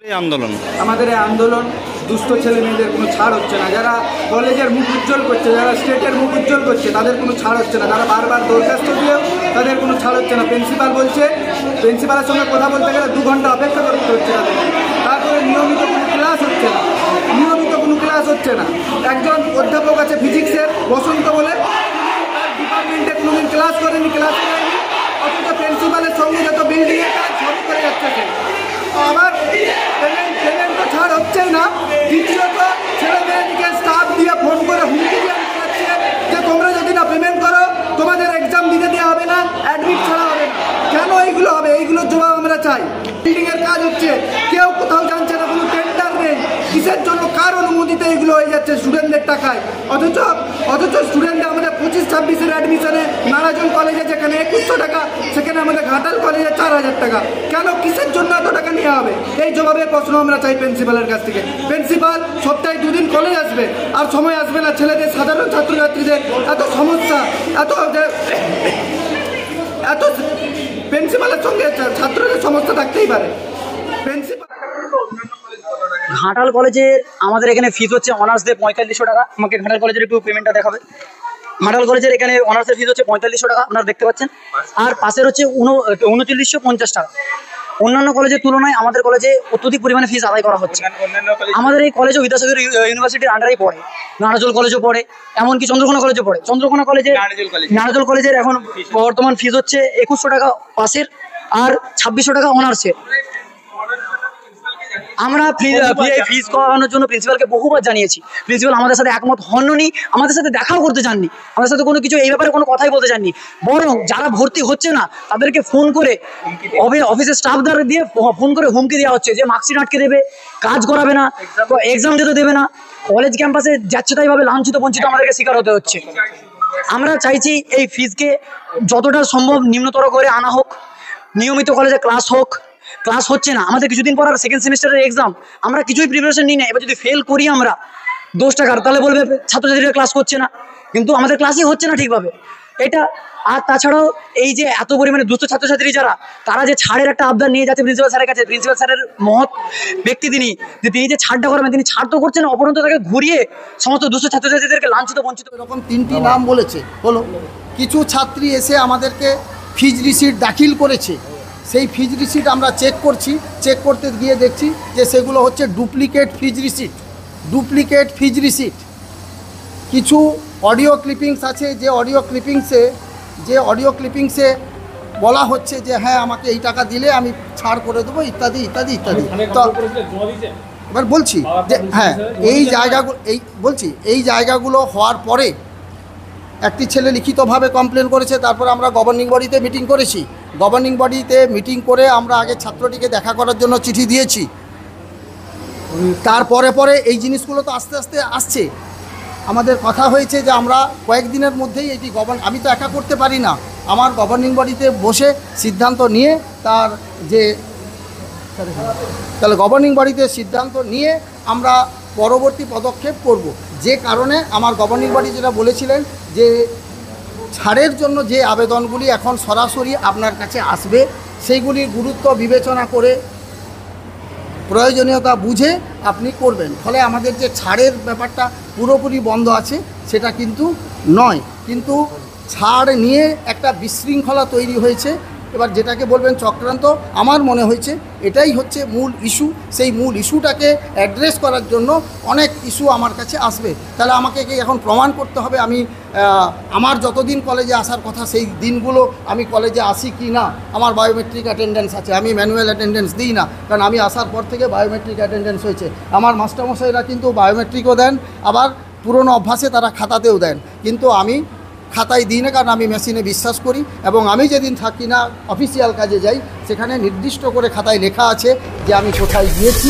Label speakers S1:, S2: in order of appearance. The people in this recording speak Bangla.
S1: এই আন্দোলন
S2: আমাদের এই আন্দোলন দুস্থ ছেলে মেয়েদের কোনো ছাড় হচ্ছে না। যারা কলেজের মুখ উজ্জ্বল করছে, যারা স্টেটের মুখ উজ্জ্বল করছে, তাদের কোনো ছাড় হচ্ছে না। তারা বারবার দরখাস্ত দিয়েও তাদের কোনো ছাড় হচ্ছে না। প্রিন্সিপাল বলছে, প্রিন্সিপালের সঙ্গে কথা বলতে গেলে 2 ঘন্টা অপেক্ষা করতে হচ্ছে তাদের। তারপরে নিয়মিত কোনো ক্লাস হচ্ছে না, নিয়মিত কোনো ক্লাস হচ্ছে না। একজন অধ্যাপক আছে ফিজিক্সের, বসন্ত বলে, তার ডিপার্টমেন্টে কোনোদিন ক্লাস করেনি, অথচ প্রিন্সিপালের সঙ্গে যত বিল্ডিংয়ের কাজ সবই করে যাচ্ছে। আবার পেমেন্ট তো ছাড় হচ্ছেই না। দ্বিতীয়ত ছেলেমেয়েদিকে স্টাফ দিয়ে ফোন করে হুমকি দিয়ে যাচ্ছে যে তোমরা যদি না পেমেন্ট করো তোমাদের এক্সাম দিতে দেওয়া হবে না, অ্যাডমিট ছাড়া হবে না। কেন এইগুলো হবে? এইগুলোর জবাব আমরা চাই। বিল্ডিংয়ের কাজ হচ্ছে, কেউ কোথাও জানছে না, কোনো টেন্ডার নেই। কিসের জন্য, কার অনুমতিতে এগুলো হয়ে যাচ্ছে? স্টুডেন্টদের টাকায়। অথচ স্টুডেন্টরা আমাদের 25-26-এর অ্যাডমিশনে নারাজন কলেজে যেখানে 2100 টাকা, সেখানে আমাদের ঘাটাল কলেজে 4000 টাকা। কেন, কিসের জন্য এত টাকা নেওয়া হবে? এই জবাবের প্রশ্ন আমরা চাই প্রিন্সিপালের কাছ থেকে। প্রিন্সিপাল সপ্তাহে 2 দিন কলেজ আসবে, আর সময় আসবে না ছেলেদের, সাধারণ ছাত্রছাত্রীদের এত সমস্যা, এত প্রিন্সিপালের সঙ্গে ছাত্রদের সমস্যা থাকতেই পারে। প্রিন্সিপাল
S3: ঘাটাল কলেজে আমাদের এখানে ফিস হচ্ছে অনার্সদের 4500 টাকা। আমাকে ঘাটাল কলেজের একটু পেমেন্টটা দেখাবে। ঘাটাল কলেজের এখানে অনার্সের ফিস হচ্ছে 4500 টাকা, আপনারা দেখতে পাচ্ছেন। আর পাশের হচ্ছে 3950 টাকা। অন্যান্য কলেজের তুলনায় আমাদের কলেজে অত্যধিক পরিমাণে ফিস আদায় করা হচ্ছে। আমাদের এই কলেজও বিদ্যাসাগর ইউনিভার্সিটির আন্ডারেই পড়ে, নারাজল কলেজও পড়ে, এমনকি চন্দ্রকোনা কলেজও পড়ে। চন্দ্রকোনা কলেজে নারাজল কলেজের এখন বর্তমান ফিস হচ্ছে 2100 টাকা পাশের, আর 2600 টাকা অনার্সের। আমরা ফিস করানোর জন্য প্রিন্সিপালকে বহুবার জানিয়েছি। প্রিন্সিপাল আমাদের সাথে একমত হননি, আমাদের সাথে দেখাও করতে চাননি, আমাদের সাথে কোনো কিছু এই ব্যাপারে কোনো কথাই বলতে চাননি। বরং যারা ভর্তি হচ্ছে না তাদেরকে ফোন করে, অফিসের স্টাফদের দিয়ে ফোন করে হুমকি দেওয়া হচ্ছে যে মার্কশিট আটকে দেবে, কাজ করাবে না, এক্সাম দিতে দেবে না। কলেজ ক্যাম্পাসে যাচ্ছে তাইভাবে লাঞ্ছিত বঞ্চিত আমাদেরকে শিকার হতে হচ্ছে। আমরা চাইছি এই ফিসকে যতটা সম্ভব নিম্নতর করে আনা হোক, নিয়মিত কলেজে ক্লাস হোক। ক্লাস হচ্ছে না, আমাদের কিছুদিন পর আর 2nd সেমিস্টারের এক্সাম, আমরা কিছুই প্রিপারেশন নিই না। এবার যদি ফেল করি আমরা 10 টাকার, তাহলে বলবে ছাত্রছাত্রীরা ক্লাস করছে না, কিন্তু আমাদের ক্লাসই হচ্ছে না ঠিকভাবে। এটা আর তাছাড়াও এই যে এত পরিমাণে দুস্থ ছাত্রছাত্রী যারা, তারা যে ছাড়ের একটা আবদার নিয়ে যাচ্ছে প্রিন্সিপাল স্যারের কাছে, প্রিন্সিপাল স্যারের মহৎ ব্যক্তি তিনি যে ছাড়টা করবেন, তিনি ছাড় তো করছেন, অপরন্ত তাকে ঘুরিয়ে সমস্ত দুস্থ ছাত্রছাত্রীদেরকে লাঞ্ছিত বঞ্চিত।
S4: এরকম 3টি নাম বলেছে। হলো কিছু ছাত্রী এসে আমাদেরকে ফিজ রিসিট দাখিল করেছে, সেই ফিজ রিসিট আমরা চেক করছি। চেক করতে গিয়ে দেখছি যে সেগুলো হচ্ছে ডুপ্লিকেট ফিজ রিসিট। কিছু অডিও ক্লিপিংস আছে, যে অডিও ক্লিপিংসে বলা হচ্ছে যে হ্যাঁ আমাকে এই টাকা দিলে আমি ছাড় করে দেবো, ইত্যাদি ইত্যাদি ইত্যাদি। তো এবার বলছি যে হ্যাঁ, এই জায়গাগুলো হওয়ার পরে একটি ছেলে লিখিতভাবে কমপ্লেন করেছে। তারপর আমরা গভর্নিং বডিতে মিটিং করেছি। গভর্নিং বডিতে মিটিং করে আমরা আগে ছাত্রটিকে দেখা করার জন্য চিঠি দিয়েছি। তারপরে এই জিনিসগুলো তো আস্তে আস্তে আসছে। আমাদের কথা হয়েছে যে আমরা কয়েকদিনের মধ্যেই এটি আমি তো একা করতে পারি না, আমার গভর্নিং বডিতে বসে সিদ্ধান্ত নিয়ে তাহলে গভর্নিং বডিতে সিদ্ধান্ত নিয়ে আমরা পরবর্তী পদক্ষেপ করব। যে কারণে আমার গভর্নিং বডি যেটা বলেছিলেন যে ছাড়ের জন্য যে আবেদনগুলি এখন সরাসরি আপনার কাছে আসবে, সেইগুলির গুরুত্ব বিবেচনা করে প্রয়োজনীয়তা বুঝে আপনি করবেন। ফলে আমাদের যে ছাড়ের ব্যাপারটা পুরোপুরি বন্ধ আছে সেটা কিন্তু নয়, কিন্তু ছাড় নিয়ে একটা বিশৃঙ্খলা তৈরি হয়েছে। এবার যেটাকে বলবেন চক্রান্ত, আমার মনে হয়েছে এটাই হচ্ছে মূল ইস্যু। সেই মূল ইস্যুটাকে অ্যাড্রেস করার জন্য অনেক ইস্যু আমার কাছে আসবে। তাহলে আমাকে এখন প্রমাণ করতে হবে আমি আমার যতদিন কলেজে আসার কথা সেই দিনগুলো আমি কলেজে আসি কি না। আমার বায়োমেট্রিক অ্যাটেন্ডেন্স আছে, আমি ম্যানুয়াল অ্যাটেন্ডেন্স দিই না, কারণ আমি আসার পর থেকে বায়োমেট্রিক অ্যাটেন্ডেন্স হয়েছে। আমার মাস্টারমশাইরা কিন্তু বায়োমেট্রিকও দেন, আবার পুরনো অভ্যাসে তারা খাতাতেও দেন, কিন্তু আমি খাতায় দিই না, কারণ আমি মেশিনে বিশ্বাস করি। এবং আমি যেদিন থাকি না অফিসিয়াল কাজে যাই, সেখানে নির্দিষ্ট করে খাতায় লেখা আছে যে আমি কোথায় গিয়েছি।